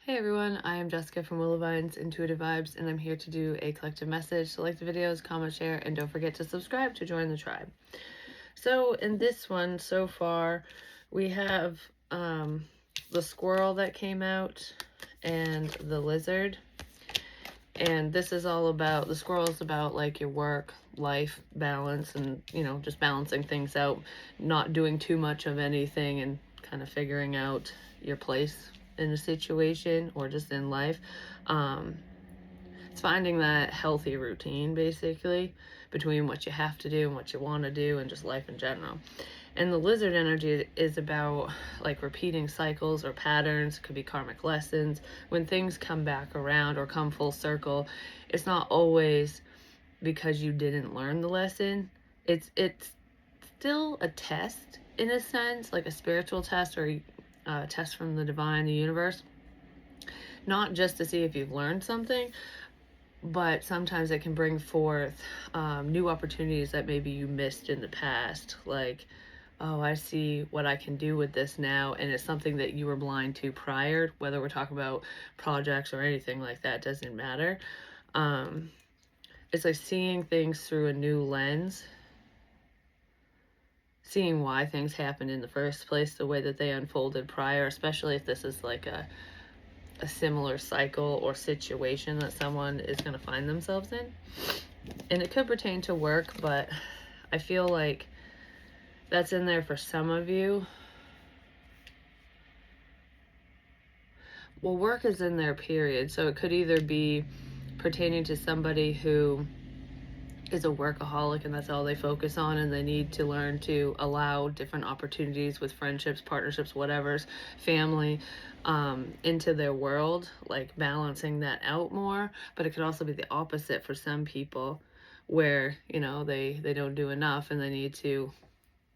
Hey everyone, I am Jessica from Willowvine's Intuitive Vibes, and I'm here to do a collective message. So like the videos, comment, share, and don't forget to subscribe to join the tribe. So in this one so far, we have the squirrel that came out and the lizard. And this is all about, the squirrel is about like your work, life balance, and just balancing things out, not doing too much of anything and kind of figuring out your place in a situation or just in life. It's finding that healthy routine basically between what you have to do and what you want to do and just life in general. And the lizard energy is about like repeating cycles or patterns. It could be karmic lessons. When things come back around or come full circle, it's not always because you didn't learn the lesson. It's still a test in a sense, like a spiritual test or a test from the divine, the universe. Not just to see if you've learned something, but sometimes it can bring forth new opportunities that maybe you missed in the past. Like, oh, I see what I can do with this now, and it's something that you were blind to prior. Whether we're talking about projects or anything like that, doesn't matter. It's like seeing things through a new lens, seeing why things happened in the first place, the way that they unfolded prior, especially if this is like a similar cycle or situation that someone is going to find themselves in. And it could pertain to work, but I feel like that's in there for some of you. Well, work is in there, period. So it could either be pertaining to somebody who is a workaholic and that's all they focus on, and they need to learn to allow different opportunities with friendships, partnerships, whatever's, family, into their world, like balancing that out more. But it could also be the opposite for some people where, they don't do enough and they need to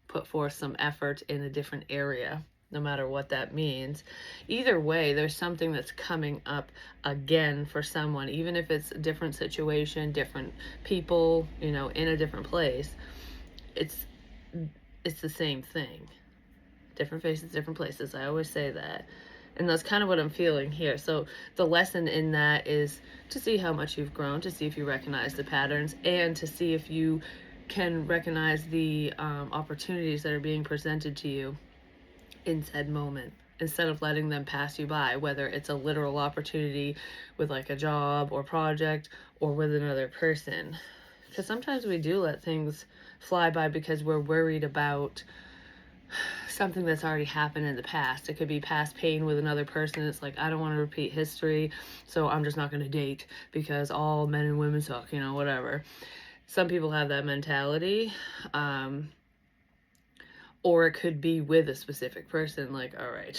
put forth some effort in a different area, no matter what that means. Either way, there's something that's coming up again for someone, even if it's a different situation, different people, in a different place. It's the same thing. Different faces, different places. I always say that. And that's kind of what I'm feeling here. So the lesson in that is to see how much you've grown, to see if you recognize the patterns, and to see if you can recognize the opportunities that are being presented to you in said moment, instead of letting them pass you by, whether it's a literal opportunity with like a job or project or with another person. Because sometimes we do let things fly by because we're worried about something that's already happened in the past. It could be past pain with another person. It's like, I don't want to repeat history, so I'm just not going to date because all men and women suck, whatever. Some people have that mentality. Or it could be with a specific person, like, all right,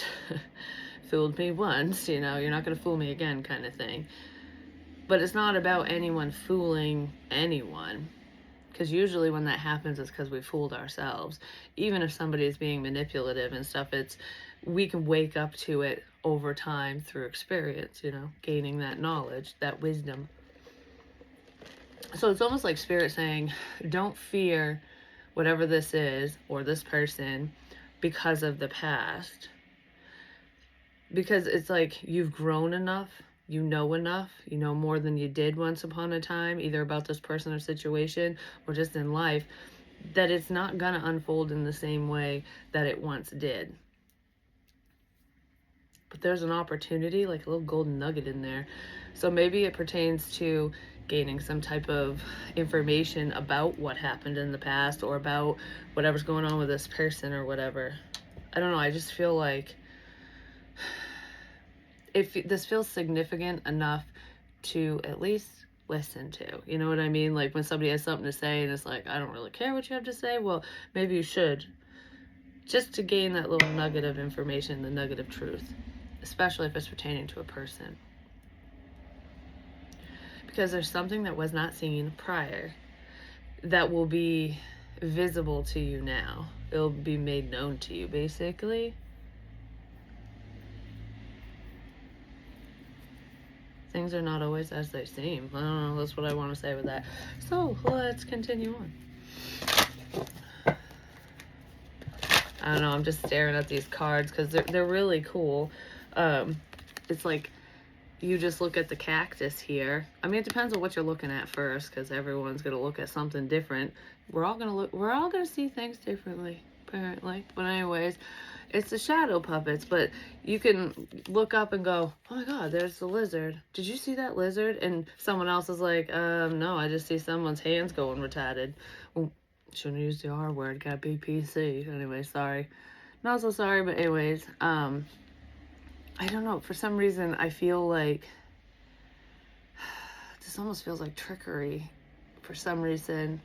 fooled me once, you're not going to fool me again, kind of thing. But it's not about anyone fooling anyone, because usually when that happens, it's because we fooled ourselves. Even if somebody is being manipulative and stuff, we can wake up to it over time through experience, gaining that knowledge, that wisdom. So it's almost like Spirit saying, don't fear whatever this is or this person because of the past. Because it's like you've grown enough, you know more than you did once upon a time, either about this person or situation or just in life, that it's not gonna unfold in the same way that it once did. But there's an opportunity, like a little golden nugget in there. So maybe it pertains to gaining some type of information about what happened in the past or about whatever's going on with this person or whatever. I don't know. I just feel like this feels significant enough to at least listen to. You know what I mean? Like when somebody has something to say and it's like, I don't really care what you have to say. Well, maybe you should, just to gain that little nugget of information, the nugget of truth, especially if it's pertaining to a person. Because there's something that was not seen prior that will be visible to you now. It'll be made known to you, basically. Things are not always as they seem. I don't know, that's what I want to say with that. So, let's continue on. I don't know, I'm just staring at these cards because they're really cool. It's like you just look at the cactus here. I mean, it depends on what you're looking at first, because everyone's gonna look at something different. We're all gonna see things differently, apparently. But anyways, it's the shadow puppets. But you can look up and go, oh my God, there's the lizard. Did you see that lizard? And someone else is like, no, I just see someone's hands going retarded. Well, shouldn't use the R word. Got BPC. Anyway, sorry. Not so sorry, but anyways, I don't know. For some reason, I feel like this almost feels like trickery for some reason,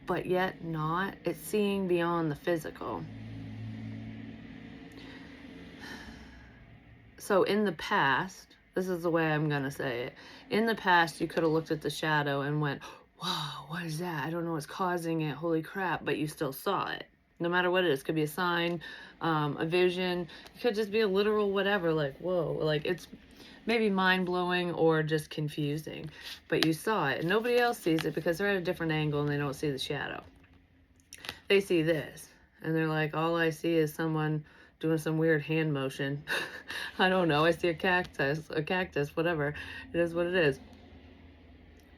but yet not. It's seeing beyond the physical. So in the past, this is the way I'm going to say it. In the past, you could have looked at the shadow and went, wow, what is that? I don't know what's causing it. Holy crap. But you still saw it. No matter what it is. It could be a sign, a vision. It could just be a literal whatever. Like, whoa. Like, it's maybe mind-blowing or just confusing. But you saw it. And nobody else sees it because they're at a different angle and they don't see the shadow. They see this. And they're like, all I see is someone doing some weird hand motion. I don't know. I see a cactus, whatever. It is what it is.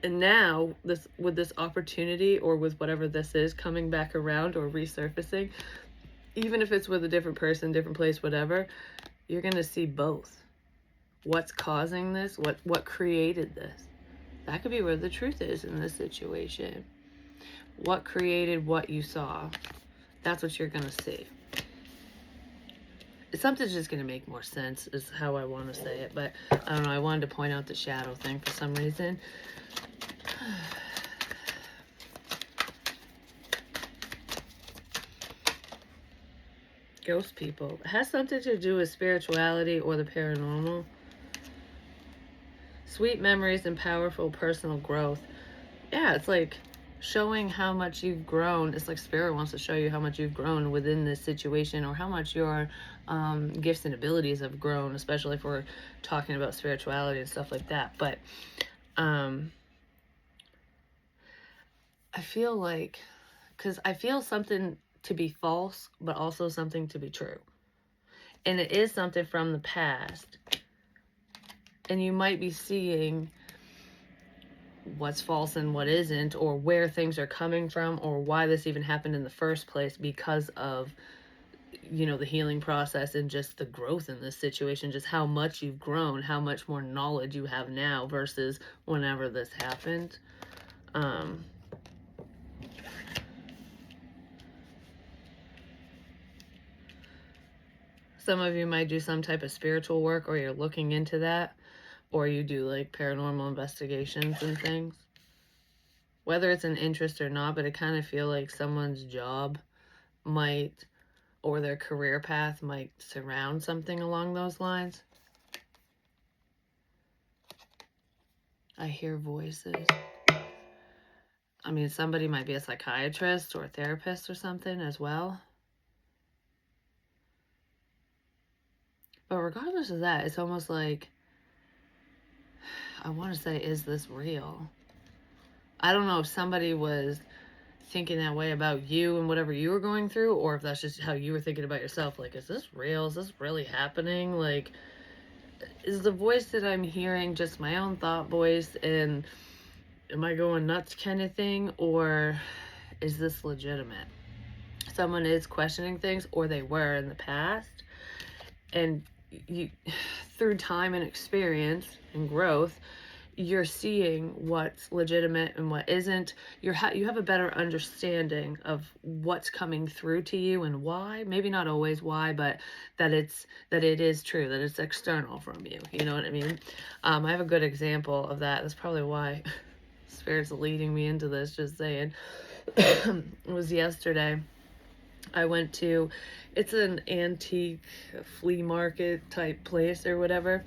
And now, with this opportunity or with whatever this is coming back around or resurfacing, even if it's with a different person, different place, whatever, you're going to see both. What's causing this? What created this? That could be where the truth is in this situation. What created what you saw? That's what you're going to see. Something's just going to make more sense is how I want to say it. But I don't know. I wanted to point out the shadow thing for some reason. Ghost people. It has something to do with spirituality or the paranormal. Sweet memories and powerful personal growth. Yeah, it's like showing how much you've grown. It's like Spirit wants to show you how much you've grown within this situation or how much your gifts and abilities have grown, especially if we're talking about spirituality and stuff like that. But I feel like, because I feel something to be false, but also something to be true. And it is something from the past. And you might be seeing what's false and what isn't, or where things are coming from, or why this even happened in the first place because of, you know, the healing process and just the growth in this situation, just how much you've grown, how much more knowledge you have now versus whenever this happened. Some of you might do some type of spiritual work, or you're looking into that, or you do like paranormal investigations and things. Whether it's an interest or not, but I kind of feel like someone's job might, or their career path might surround something along those lines. I hear voices. I mean, somebody might be a psychiatrist or a therapist or something as well. But regardless of that, it's almost like, I want to say, is this real? I don't know if somebody was thinking that way about you and whatever you were going through, or if that's just how you were thinking about yourself. Like, is this real? Is this really happening? Like, is the voice that I'm hearing just my own thought voice and am I going nuts kind of thing, or is this legitimate? Someone is questioning things, or they were in the past, and you, through time and experience and growth, you're seeing what's legitimate and what isn't. You have a better understanding of what's coming through to you and why. Maybe not always why, but that it is true, that it's external from you. You know what I mean? I have a good example of that. That's probably why Spirit's leading me into this, just saying. It was yesterday. I went to, it's an antique flea market type place or whatever.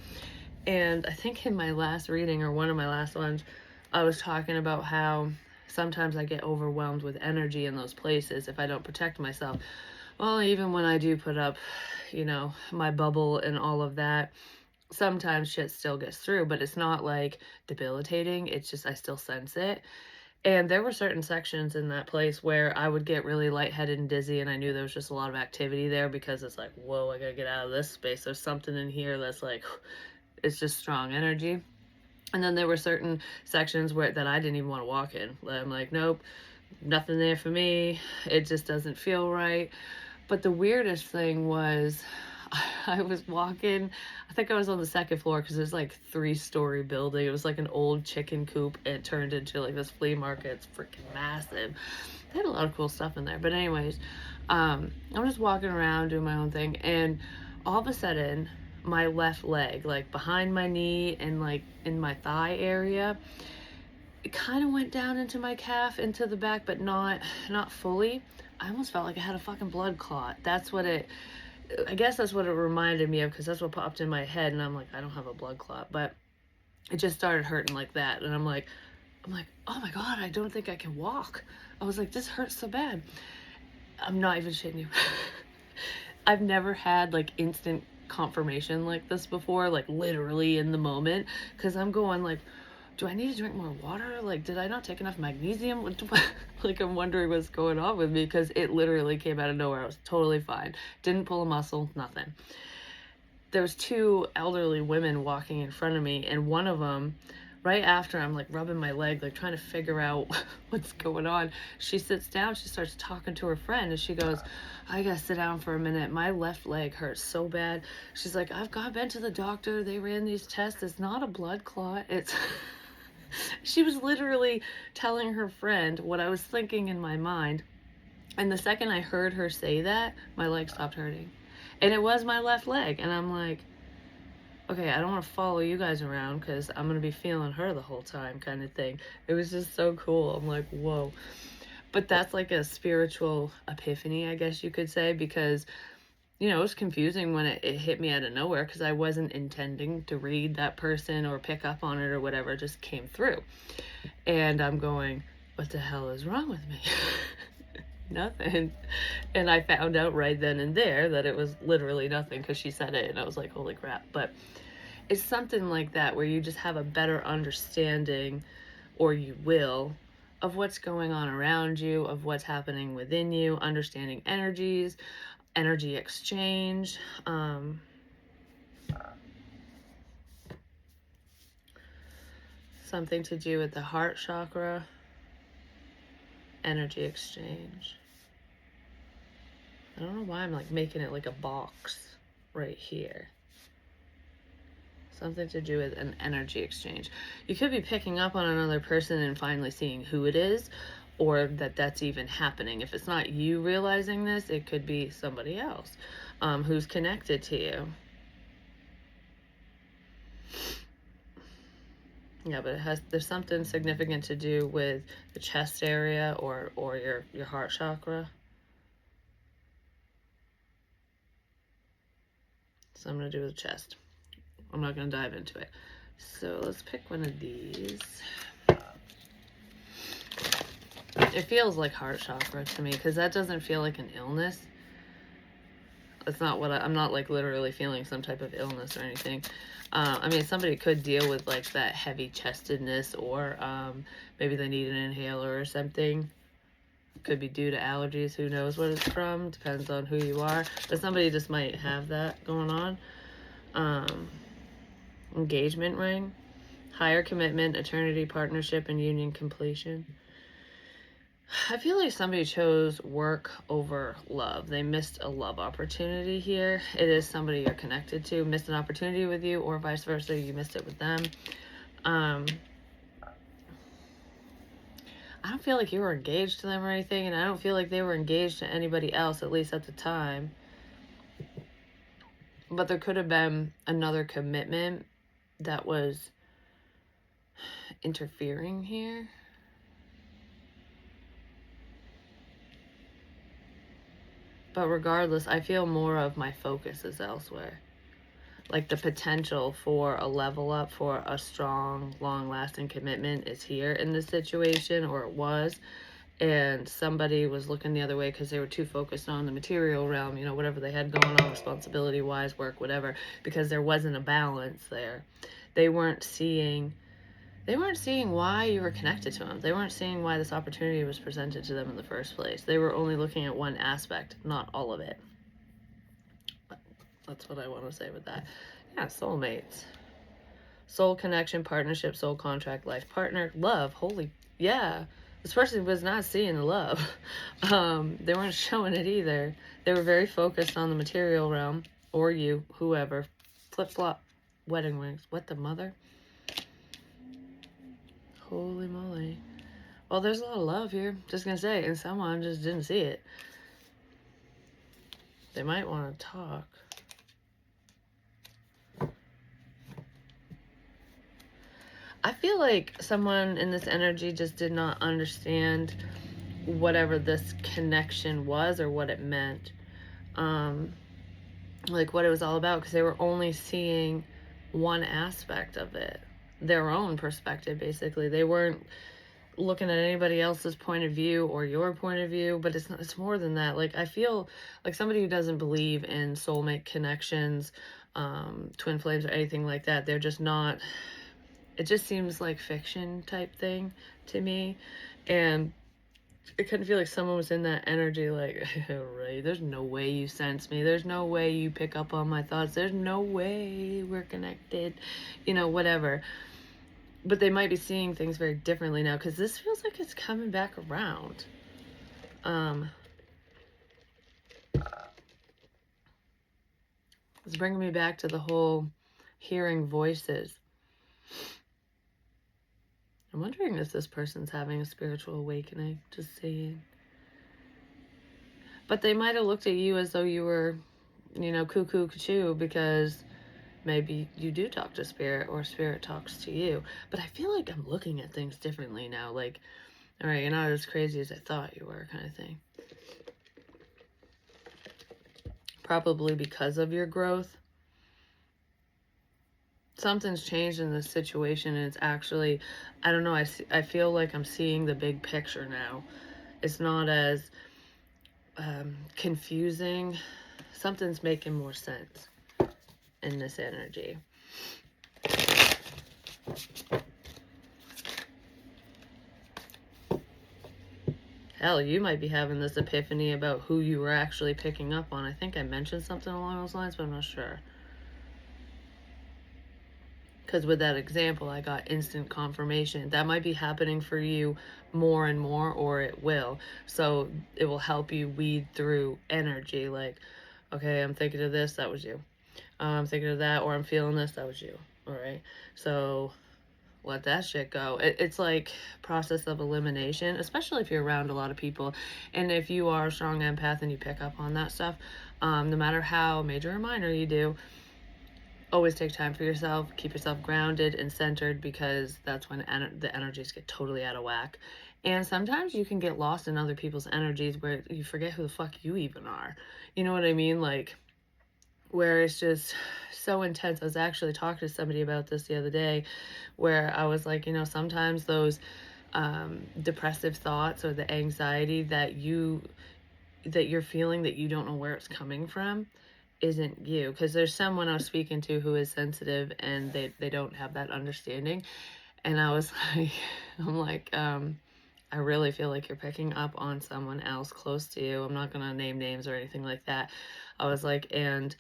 And I think in my last reading, or one of my last ones, I was talking about how sometimes I get overwhelmed with energy in those places if I don't protect myself. Well, even when I do put up, you know, my bubble and all of that, sometimes shit still gets through, but it's not like debilitating. It's just I still sense it. And there were certain sections in that place where I would get really lightheaded and dizzy, and I knew there was just a lot of activity there because it's like, whoa, I gotta get out of this space. There's something in here that's like, it's just strong energy. And then there were certain sections where that I didn't even want to walk in. I'm like, nope, nothing there for me. It just doesn't feel right. But the weirdest thing was I was walking, I think I was on the second floor because there's like 3-story building. It was like an old chicken coop. And it turned into like this flea market. It's freaking massive. They had a lot of cool stuff in there. But anyways, I'm just walking around doing my own thing. And all of a sudden, my left leg, like behind my knee and like in my thigh area, it kind of went down into my calf, into the back, but not fully. I almost felt like I had a fucking blood clot. I guess that's what it reminded me of, because that's what popped in my head, and I'm like, I don't have a blood clot, but it just started hurting like that, and I'm like, oh my God, I don't think I can walk. I was like, this hurts so bad. I'm not even shitting you. I've never had like instant confirmation like this before, like literally in the moment, because I'm going like, do I need to drink more water? Like, did I not take enough magnesium? Like, I'm wondering what's going on with me, because it literally came out of nowhere. I was totally fine. Didn't pull a muscle, nothing. There was 2 elderly women walking in front of me, and one of them, right after I'm like rubbing my leg, like trying to figure out what's going on, she sits down, she starts talking to her friend, and she goes, I gotta sit down for a minute. My left leg hurts so bad. She's like, been to the doctor. They ran these tests. It's not a blood clot. It's... She was literally telling her friend what I was thinking in my mind. And the second I heard her say that, my leg stopped hurting. And it was my left leg. And I'm like, okay, I don't want to follow you guys around because I'm going to be feeling her the whole time, kind of thing. It was just so cool. I'm like, whoa. But that's like a spiritual epiphany, I guess you could say, because it was confusing when it hit me out of nowhere, because I wasn't intending to read that person or pick up on it or whatever. It just came through. And I'm going, what the hell is wrong with me? Nothing. And I found out right then and there that it was literally nothing, because she said it, and I was like, holy crap. But it's something like that where you just have a better understanding, or you will, of what's going on around you, of what's happening within you, understanding energies, energy exchange, something to do with the heart chakra, energy exchange. I don't know why I'm like making it like a box right here. Something to do with an energy exchange. You could be picking up on another person and finally seeing who it is, or that's even happening. If it's not you realizing this, it could be somebody else who's connected to you. Yeah, but there's something significant to do with the chest area, or your heart chakra. Something to do with the chest. I'm not going to dive into it. So let's pick one of these. It feels like heart chakra to me, because that doesn't feel like an illness. It's not what I'm not like literally feeling some type of illness or anything. I mean, somebody could deal with like that heavy chestedness, or maybe they need an inhaler or something. Could be due to allergies. Who knows what it's from? Depends on who you are. But somebody just might have that going on. Engagement ring, higher commitment, eternity, partnership, and union completion. I feel like somebody chose work over love. They missed a love opportunity here. It is somebody you're connected to, missed an opportunity with you, or vice versa, you missed it with them. I don't feel like you were engaged to them or anything, and I don't feel like they were engaged to anybody else, at least at the time. But there could have been another commitment that was interfering here. But regardless, I feel more of my focus is elsewhere. Like the potential for a level up, for a strong, long-lasting commitment is here in this situation, or it was. And somebody was looking the other way because they were too focused on the material realm, whatever they had going on, responsibility-wise, work, whatever, because there wasn't a balance there. They weren't seeing they weren't seeing why you were connected to them. They weren't seeing why this opportunity was presented to them in the first place. They were only looking at one aspect, not all of it. But that's what I want to say with that. Yeah, soulmates. Soul connection, partnership, soul contract, life partner, love. Holy, yeah. This person was not seeing the love. They weren't showing it either. They were very focused on the material realm, or you, whoever. Flip flop, wedding rings. What the mother? Holy moly. Well, there's a lot of love here. Just gonna say, and someone just didn't see it. They might want to talk. I feel like someone in this energy just did not understand whatever this connection was or what it meant. Like what it was all about, because they were only seeing one aspect of it, their own perspective, basically. They weren't looking at anybody else's point of view or your point of view, but it's more than that. Like, I feel like somebody who doesn't believe in soulmate connections, twin flames, or anything like that, they're just not, it just seems like fiction type thing to me. And it kind of feel like someone was in that energy, like, right, there's no way you sense me. There's no way you pick up on my thoughts. There's no way we're connected, whatever. But they might be seeing things very differently now, because this feels like it's coming back around. It's bringing me back to the whole hearing voices. I'm wondering if this person's having a spiritual awakening, just saying. But they might have looked at you as though you were, cuckoo cuckoo, because maybe you do talk to spirit or spirit talks to you. But I feel like I'm looking at things differently now. Like, all right, you're not as crazy as I thought you were, kind of thing. Probably because of your growth. Something's changed in this situation, and it's actually, I don't know, I feel like I'm seeing the big picture now. It's not as confusing. Something's making more sense in this energy. Hell, you might be having this epiphany about who you were actually picking up on. I think I mentioned something along those lines, but I'm not sure. Because with that example, I got instant confirmation. That might be happening for you more and more, or it will. So it will help you weed through energy. Like, okay, I'm thinking of this, that was you. I'm thinking of that, or I'm feeling this, that was you. All right. So let that shit go. It's like process of elimination, especially if you're around a lot of people. And if you are a strong empath and you pick up on that stuff, no matter how major or minor you do, always take time for yourself. Keep yourself grounded and centered, because that's when the energies get totally out of whack. And sometimes you can get lost in other people's energies where you forget who the fuck you even are. You know what I mean? Like, where it's just so intense. I was actually talking to somebody about this the other day, where I was like, sometimes those depressive thoughts or the anxiety that you're feeling, that you don't know where it's coming from, isn't you. Because there's someone I was speaking to who is sensitive, and they don't have that understanding. And I was like, I'm like, I really feel like you're picking up on someone else close to you. I'm not gonna name names or anything like that. I was like, and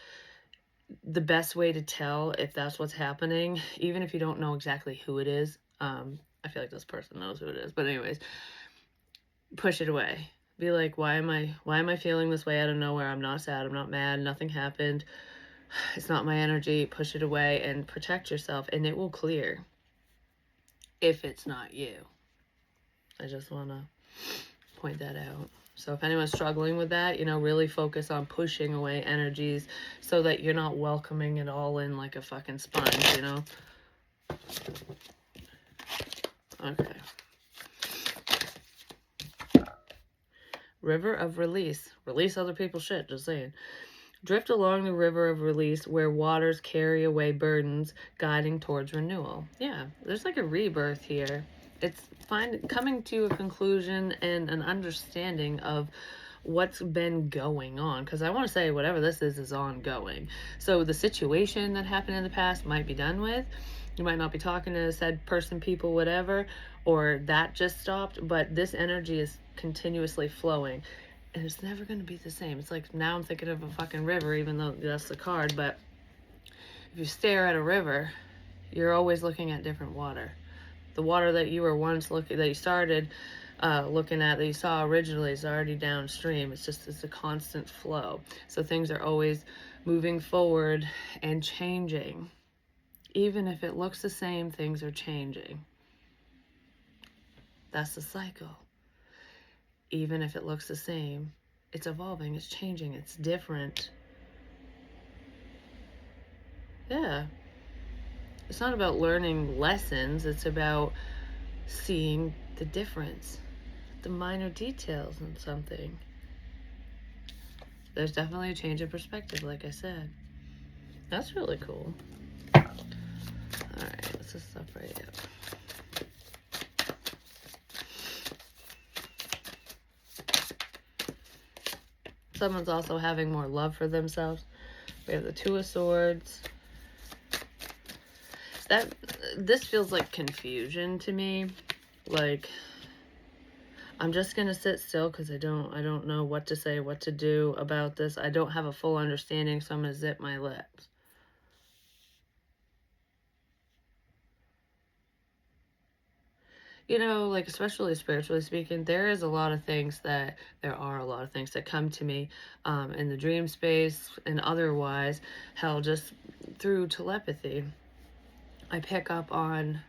the best way to tell if that's what's happening, even if you don't know exactly who it is, I feel like this person knows who it is, but anyways, push it away. Be like, why am I feeling this way out of nowhere? I'm not sad, I'm not mad, nothing happened. It's not my energy. Push it away and protect yourself, and it will clear if it's not you. I just want to point that out. So if anyone's struggling with that, really focus on pushing away energies so that you're not welcoming it all in like a fucking sponge, Okay. River of release. Release other people's shit, just saying. Drift along the river of release where waters carry away burdens, guiding towards renewal. Yeah, there's like a rebirth here. It's coming to a conclusion and an understanding of what's been going on. Because I want to say whatever this is ongoing. So the situation that happened in the past might be done with. You might not be talking to said person, people, whatever, or that just stopped, but this energy is continuously flowing. And it's never going to be the same. It's like now I'm thinking of a fucking river, even though that's the card. But if you stare at a river, you're always looking at different water. The water that you were once looking, that you started looking at, that you saw originally, is already downstream. It's a constant flow. So things are always moving forward and changing. Even if it looks the same, things are changing. That's the cycle. Even if it looks the same, it's evolving, it's changing, it's different. Yeah. It's not about learning lessons, it's about seeing the difference, the minor details in something. There's definitely a change in perspective, like I said. That's really cool. Alright, let's just separate it. Someone's also having more love for themselves. We have the Two of Swords. This feels like confusion to me. Like, I'm just gonna sit still because I don't know what to say, what to do about this. I don't have a full understanding, so I'm gonna zip my lips. You know, like, especially spiritually speaking, there are a lot of things that come to me in the dream space and otherwise, hell, just through telepathy. I pick up on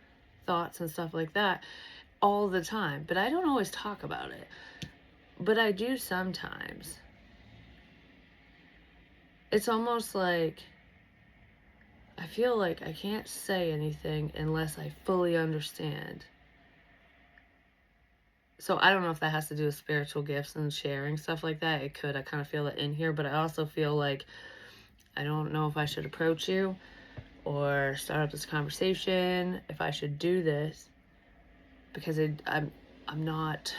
thoughts and stuff like that all the time, but I don't always talk about it. But I do sometimes. It's almost like I feel like I can't say anything unless I fully understand. So I don't know if that has to do with spiritual gifts and sharing stuff like that. It could. I kind of feel it in here, but I also feel like I don't know if I should approach you or start up this conversation, if I should do this, because I'm not.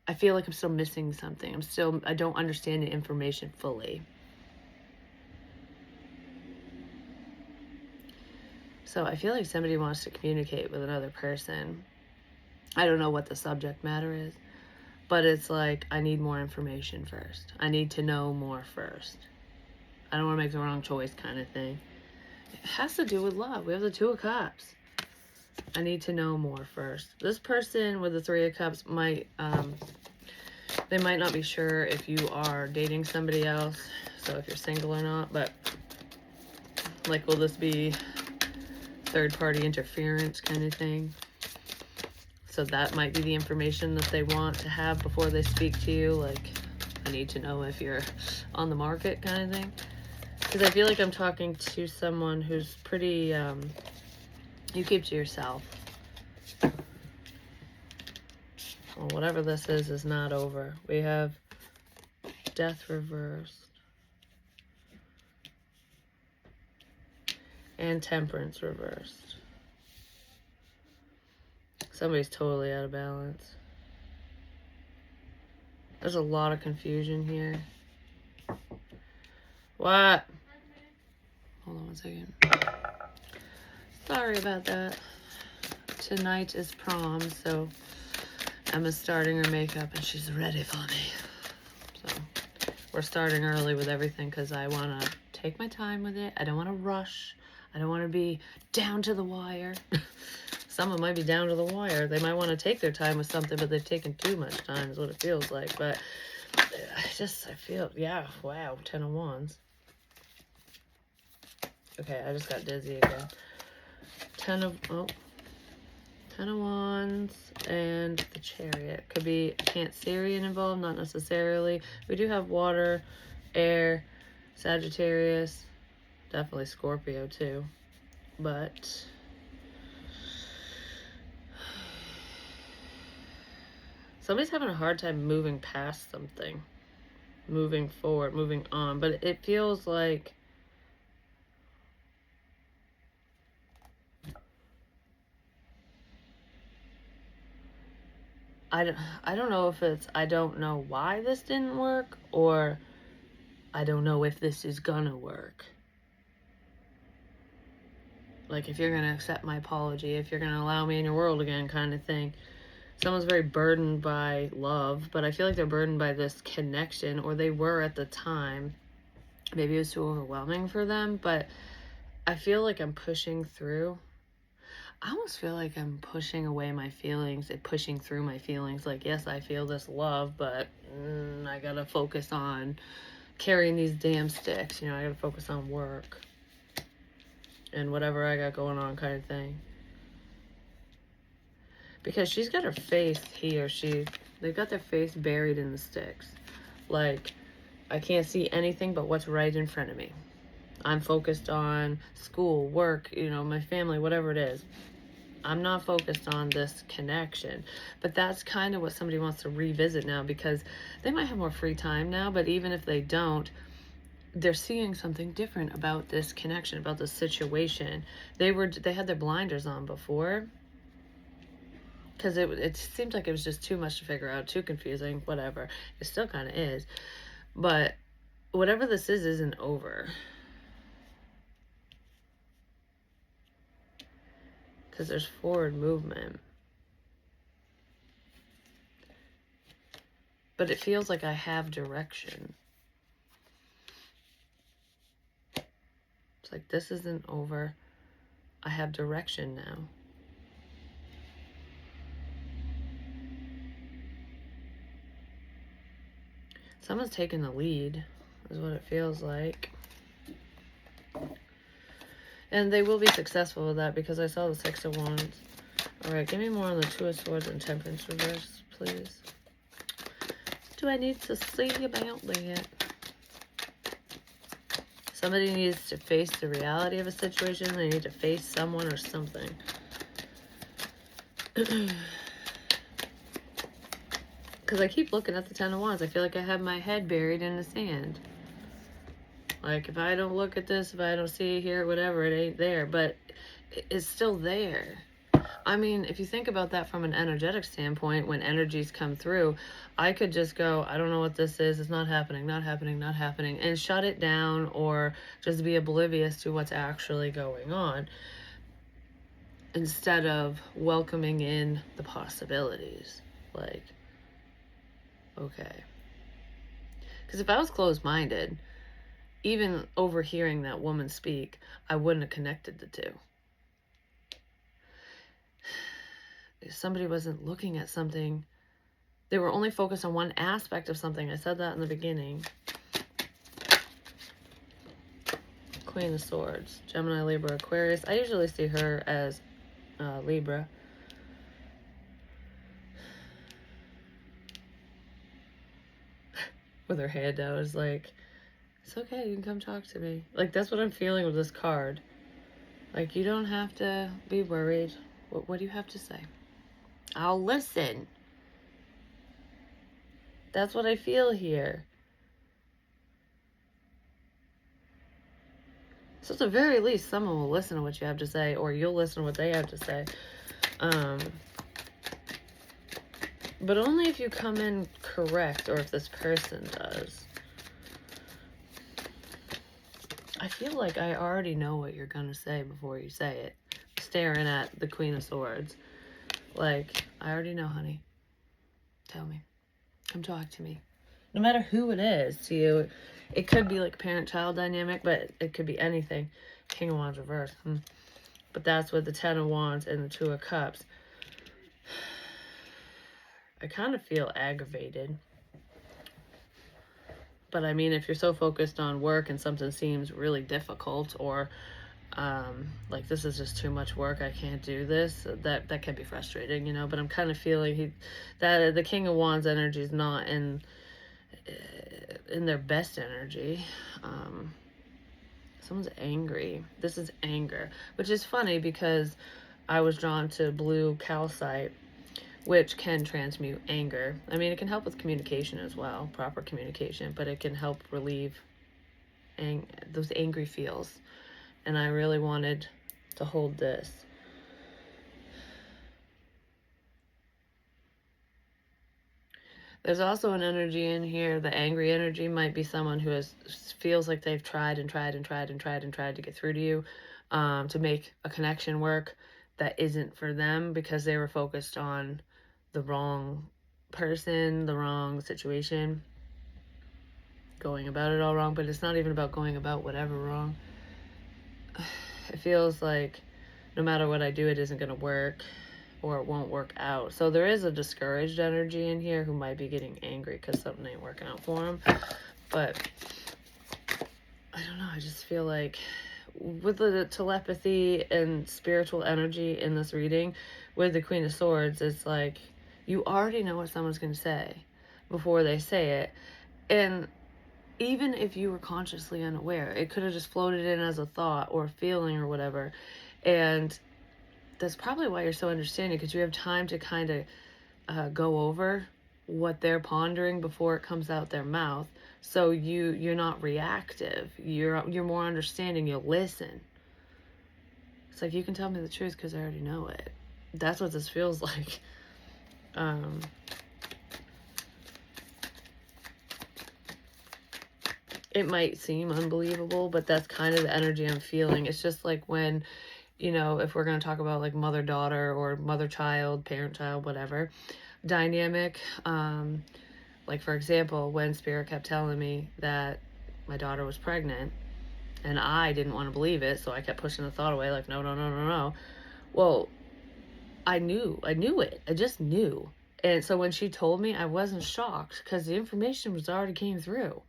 I feel like I'm still missing something. I don't understand the information fully. So I feel like somebody wants to communicate with another person. I don't know what the subject matter is, but it's like, I need more information first. I need to know more first. I don't want to make the wrong choice kind of thing. It has to do with love. We have the Two of Cups. I need to know more first. This person with the Three of Cups might, they might not be sure if you are dating somebody else, so if you're single or not, but like, will this be third-party interference kind of thing? So that might be the information that they want to have before they speak to you. Like, I need to know if you're on the market kind of thing. Because I feel like I'm talking to someone who's pretty, you keep to yourself. Well, whatever this is not over. We have Death reversed. And Temperance reversed. Somebody's totally out of balance. There's a lot of confusion here. What? Hold on one second. Sorry about that. Tonight is prom, so Emma's starting her makeup and she's ready for me. So we're starting early with everything because I want to take my time with it. I don't want to rush. I don't want to be down to the wire. Someone might be down to the wire. They might want to take their time with something, but they've taken too much time is what it feels like. But I feel, yeah, wow, 10 of Wands. Okay, I just got dizzy again. 10 of Wands and the Chariot. Could be Cancerian involved, not necessarily. We do have water, air, Sagittarius, definitely Scorpio too. But somebody's having a hard time moving past something, moving forward, moving on. But it feels like I don't know if it's I don't know why this didn't work, or I don't know if this is gonna work. Like, if you're going to accept my apology, if you're going to allow me in your world again, kind of thing. Someone's very burdened by love, but I feel like they're burdened by this connection, or they were at the time. Maybe it was too overwhelming for them, but I feel like I'm pushing through. I almost feel like I'm pushing away my feelings and pushing through my feelings. Like, yes, I feel this love, but I gotta focus on carrying these damn sticks. You know, I gotta focus on work and whatever I got going on, kind of thing. Because she's got her face, they've got their face buried in the sticks. Like, I can't see anything but what's right in front of me. I'm focused on school, work, you know, my family, whatever it is. I'm not focused on this connection. But that's kind of what somebody wants to revisit now, because they might have more free time now, but even if they don't, they're seeing something different about this connection, about this situation. They had their blinders on before, because it seemed like it was just too much to figure out, too confusing, whatever. It still kind of is. But whatever this is isn't over. Because there's forward movement. But it feels like I have direction. It's like, this isn't over. I have direction now. Someone's taking the lead, is what it feels like. And they will be successful with that, because I saw the Six of Wands. Alright, give me more on the Two of Swords and Temperance reverse, please. Do I need to see about that? Somebody needs to face the reality of a situation. They need to face someone or something. Because I keep looking at the Ten of Wands. I feel like I have my head buried in the sand. Like, if I don't look at this, if I don't see it here, whatever, it ain't there. But it's still there. I mean, if you think about that from an energetic standpoint, when energies come through, I could just go, I don't know what this is. It's not happening, not happening, not happening. And shut it down, or just be oblivious to what's actually going on, instead of welcoming in the possibilities. Like, okay. Because if I was closed-minded, even overhearing that woman speak, I wouldn't have connected the two. If somebody wasn't looking at something, they were only focused on one aspect of something. I said that in the beginning. Queen of Swords, Gemini, Libra, Aquarius. I usually see her as Libra. With her hand out, is like, it's okay, you can come talk to me. Like, that's what I'm feeling with this card. Like, you don't have to be worried. What do you have to say? I'll listen. That's what I feel here. So at the very least, someone will listen to what you have to say, or you'll listen to what they have to say. But only if you come in correct, or if this person does. I feel like I already know what you're going to say before you say it. Staring at the Queen of Swords. Like, I already know, honey. Tell me. Come talk to me. No matter who it is to you. It could be like parent-child dynamic, but it could be anything. King of Wands reverse. But that's with the Ten of Wands and the Two of Cups. I kind of feel aggravated. But I mean, if you're so focused on work and something seems really difficult, or like, this is just too much work, I can't do this, that can be frustrating, you know. But I'm kind of feeling that the King of Wands energy is not in their best energy. Someone's angry. This is anger, which is funny because I was drawn to blue calcite, which can transmute anger. I mean, it can help with communication as well, proper communication, but it can help relieve those angry feels. And I really wanted to hold this. There's also an energy in here. The angry energy might be someone who feels like they've tried and tried and tried and tried and tried to get through to you, to make a connection work that isn't for them because they were focused on the wrong person, the wrong situation, going about it all wrong. But it's not even about going about whatever wrong. It feels like no matter what I do, it isn't going to work, or it won't work out. So there is a discouraged energy in here who might be getting angry because something ain't working out for them. But I don't know. I just feel like with the telepathy and spiritual energy in this reading, with the Queen of Swords, it's like you already know what someone's going to say before they say it. And even if you were consciously unaware, it could have just floated in as a thought or a feeling or whatever. And that's probably why you're so understanding, because you have time to kind of go over what they're pondering before it comes out their mouth. So you're not reactive. You're more understanding. You'll listen. It's like, you can tell me the truth because I already know it. That's what this feels like. It might seem unbelievable, but that's kind of the energy I'm feeling. It's just like when, if we're going to talk about like mother-daughter or mother-child, parent-child, whatever dynamic, like for example, when Spirit kept telling me that my daughter was pregnant and I didn't want to believe it, so I kept pushing the thought away, like, no, no, no, no, no. Well, I knew it. I just knew. And so when she told me, I wasn't shocked because the information was already came through.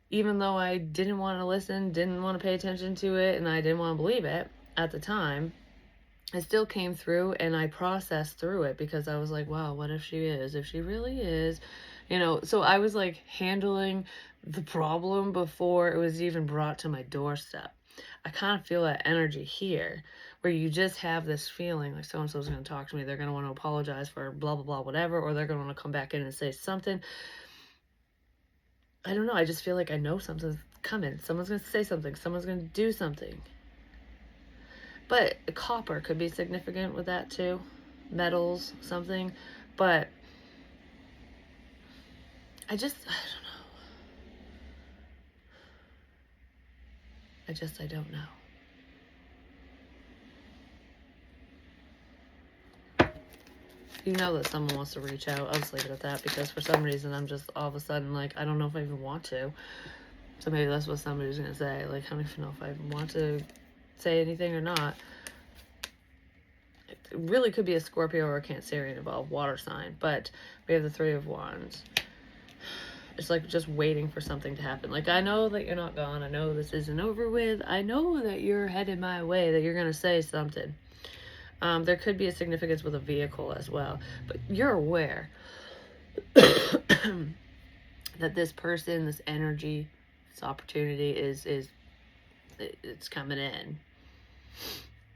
Even though I didn't want to listen, didn't want to pay attention to it, and I didn't want to believe it at the time, it still came through, and I processed through it because I was like, wow, what if she is? If she really is, so I was like handling the problem before it was even brought to my doorstep. I kind of feel that energy here where you just have this feeling like so-and-so's going to talk to me. They're going to want to apologize for blah, blah, blah, whatever, or they're going to want to come back in and say something. I don't know. I just feel like I know something's coming. Someone's going to say something. Someone's going to do something. But copper could be significant with that too. Metals, something. But I don't know. I don't know. You know that someone wants to reach out. I'll just leave it at that because for some reason I'm just all of a sudden like, I don't know if I even want to. So maybe that's what somebody's going to say. Like, I don't even know if I want to say anything or not. It really could be a Scorpio or a Cancerian involved, water sign. But we have the Three of Wands. It's like just waiting for something to happen. Like, I know that you're not gone. I know this isn't over with. I know that you're headed my way, that you're going to say something. There could be a significance with a vehicle as well. But you're aware that this person, this energy, this opportunity it's coming in.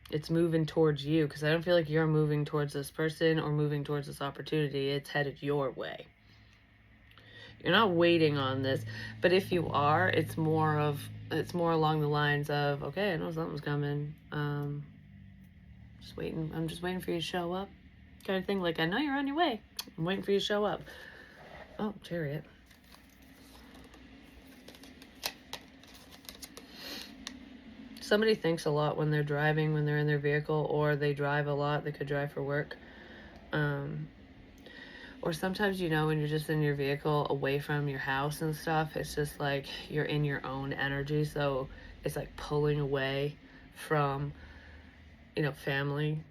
It's moving towards you, because I don't feel like you're moving towards this person or moving towards this opportunity. It's headed your way. You're not waiting on this, but if you are, it's more along the lines of, okay, I know something's coming. Just waiting. I'm just waiting for you to show up, kind of thing. Like, I know you're on your way. I'm waiting for you to show up. Oh, Chariot. Somebody thinks a lot when they're driving, when they're in their vehicle, or they drive a lot. They could drive for work. Or sometimes, when you're just in your vehicle away from your house and stuff, it's just like you're in your own energy. So it's like pulling away from, family,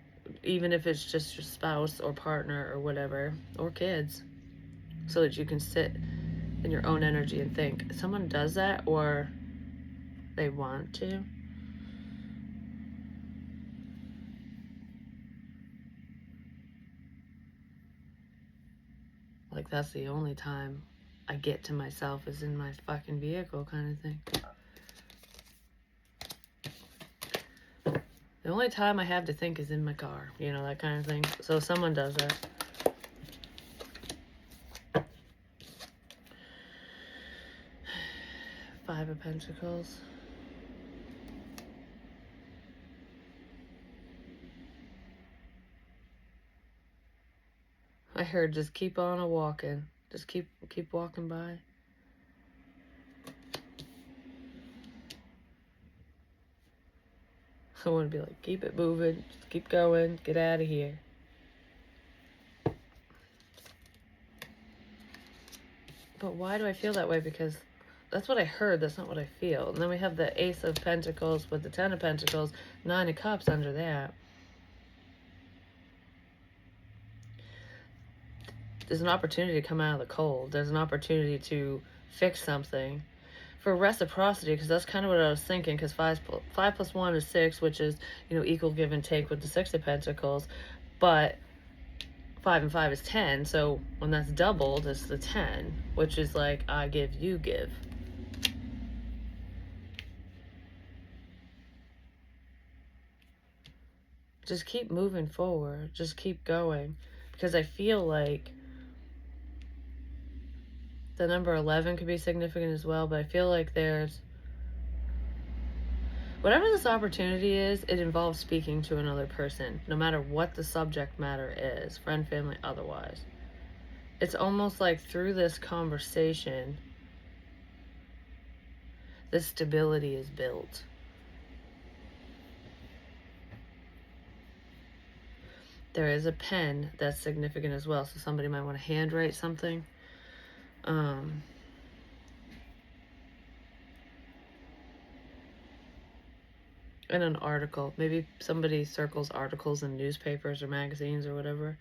even if it's just your spouse or partner or whatever, or kids, so that you can sit in your own energy and think. Someone does that, or they want to. Like, that's the only time I get to myself is in my fucking vehicle, kind of thing. The only time I have to think is in my car, that kind of thing. So someone does that. Five of Pentacles. I heard just keep on a walking. Just keep walking by. I want to be like, keep it moving, just keep going, get out of here. But why do I feel that way? Because that's what I heard, that's not what I feel. And then we have the Ace of Pentacles with the Ten of Pentacles, Nine of Cups under that. There's an opportunity to come out of the cold. There's an opportunity to fix something. For reciprocity, because that's kind of what I was thinking, because 5 plus 1 is 6, which is, equal give and take with the Six of Pentacles. But 5 and 5 is 10, so when that's doubled, it's the 10, which is like, I give, you give. Just keep moving forward. Just keep going. Because I feel like the number 11 could be significant as well, but I feel like there's... whatever this opportunity is, it involves speaking to another person, no matter what the subject matter is, friend, family, otherwise. It's almost like through this conversation, this stability is built. There is a pen that's significant as well, so somebody might want to handwrite something. And an article. Maybe somebody circles articles in newspapers or magazines or whatever.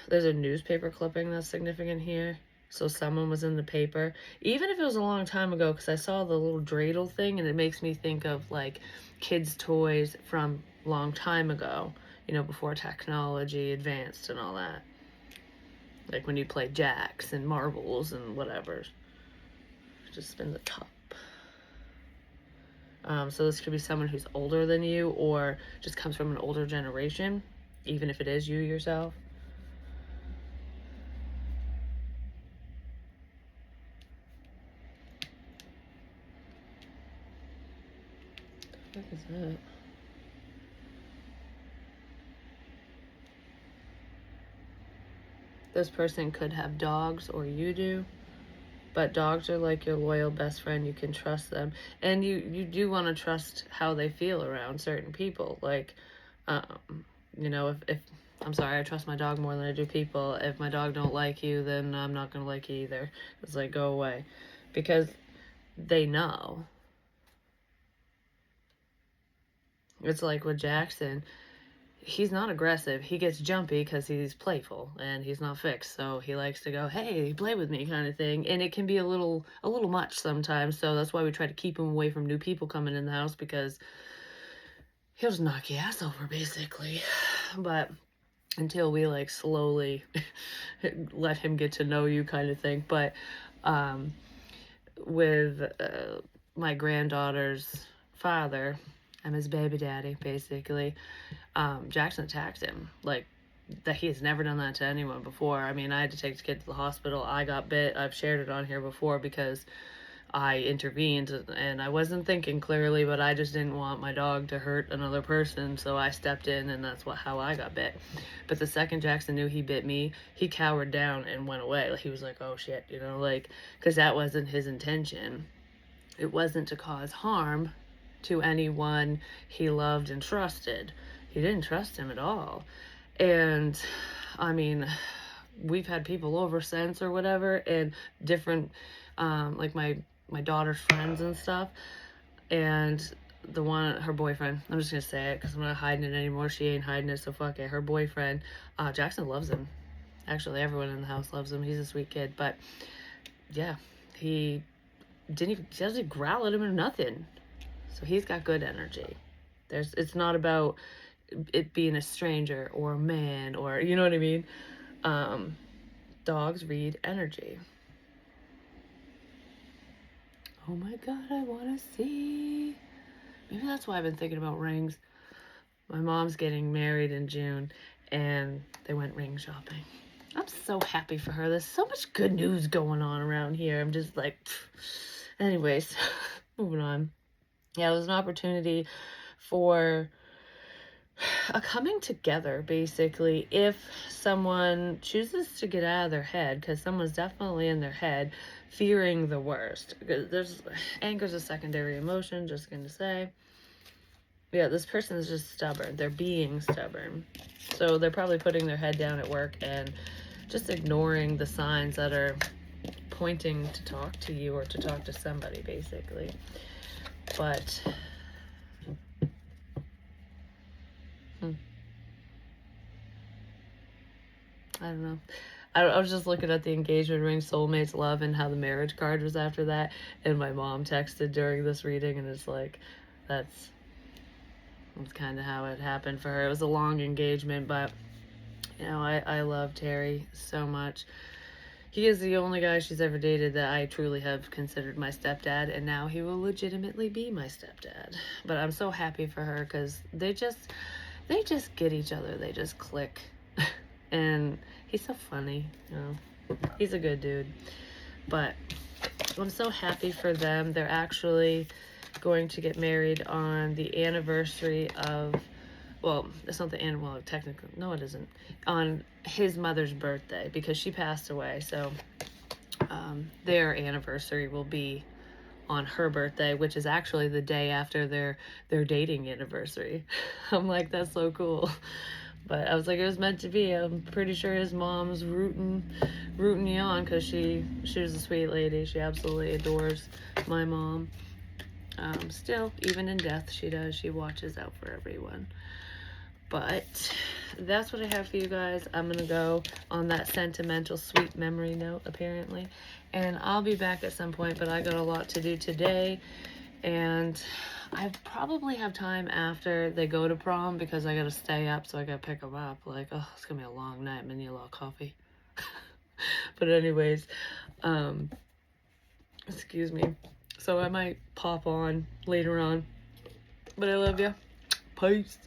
There's a newspaper clipping that's significant here. So someone was in the paper. Even if it was a long time ago, because I saw the little dreidel thing, and it makes me think of, like, kids' toys from a long time ago. Before technology advanced and all that. Like when you play jacks and marbles and whatever. Just spin the top. So this could be someone who's older than you, or just comes from an older generation, even if it is you yourself. What is that? This person could have dogs, or you do. But dogs are like your loyal best friend. You can trust them. And you do want to trust how they feel around certain people. Like, if I'm sorry, I trust my dog more than I do people. If my dog don't like you, then I'm not going to like you either. It's like, go away. Because they know. It's like with Jackson. He's not aggressive. He gets jumpy because he's playful and he's not fixed. So he likes to go, hey, play with me kind of thing. And it can be a little much sometimes. So that's why we try to keep him away from new people coming in the house, because he'll just knock your ass over, basically. But until we, like, slowly let him get to know you kind of thing. But with my granddaughter's father, I'm his baby daddy, basically. Jackson attacked him, like, that he has never done that to anyone before. I mean, I had to take the kid to the hospital. I got bit. I've shared it on here before because I intervened and I wasn't thinking clearly, but I just didn't want my dog to hurt another person, so I stepped in, and that's how I got bit. But the second Jackson knew he bit me, he cowered down and went away. Like, he was like, oh shit, because that wasn't his intention. It wasn't to cause harm to anyone he loved and trusted. He didn't trust him at all. And I mean, we've had people over since or whatever, and different like my daughter's friends and stuff, and her boyfriend, I'm just gonna say it because I'm not hiding it anymore. She ain't hiding it, so fuck it. Her boyfriend, Jackson loves him. Actually, everyone in the house loves him. He's a sweet kid. But yeah, he doesn't growl at him or nothing. So he's got good energy. It's not about it being a stranger or a man, or, you know what I mean? Dogs read energy. Oh my god, I want to see. Maybe that's why I've been thinking about rings. My mom's getting married in June, and they went ring shopping. I'm so happy for her. There's so much good news going on around here. I'm just like, pfft. Anyways, moving on. Yeah, it was an opportunity for a coming together, basically, if someone chooses to get out of their head, because someone's definitely in their head fearing the worst. Because there's anger's a secondary emotion, just gonna say. Yeah, this person is just stubborn. They're being stubborn. So they're probably putting their head down at work and just ignoring the signs that are pointing to talk to you or to talk to somebody, basically. But I don't know. I was just looking at the engagement ring, soulmates, love, and how the marriage card was after that. And my mom texted during this reading, and it's like, that's kind of how it happened for her. It was a long engagement, but I love Terry so much. He is the only guy she's ever dated that I truly have considered my stepdad, and now he will legitimately be my stepdad. But I'm so happy for her because they just get each other. They just click. And he's so funny, He's a good dude. But I'm so happy for them. They're actually going to get married on the anniversary of, well, it's not the annual, technically, no, it isn't, on his mother's birthday, because she passed away. So their anniversary will be on her birthday, which is actually the day after their dating anniversary. I'm like, that's so cool. But I was like, it was meant to be. I'm pretty sure his mom's rooting you on, because she was a sweet lady. She absolutely adores my mom. Still, even in death, she does. She watches out for everyone. But that's what I have for you guys. I'm going to go on that sentimental, sweet memory note, apparently. And I'll be back at some point, but I got a lot to do today. And I probably have time after they go to prom, because I got to stay up, so I got to pick them up. Like, oh, it's going to be a long night. I need a lot of coffee. But anyways, excuse me. So I might pop on later on. But I love you. Peace.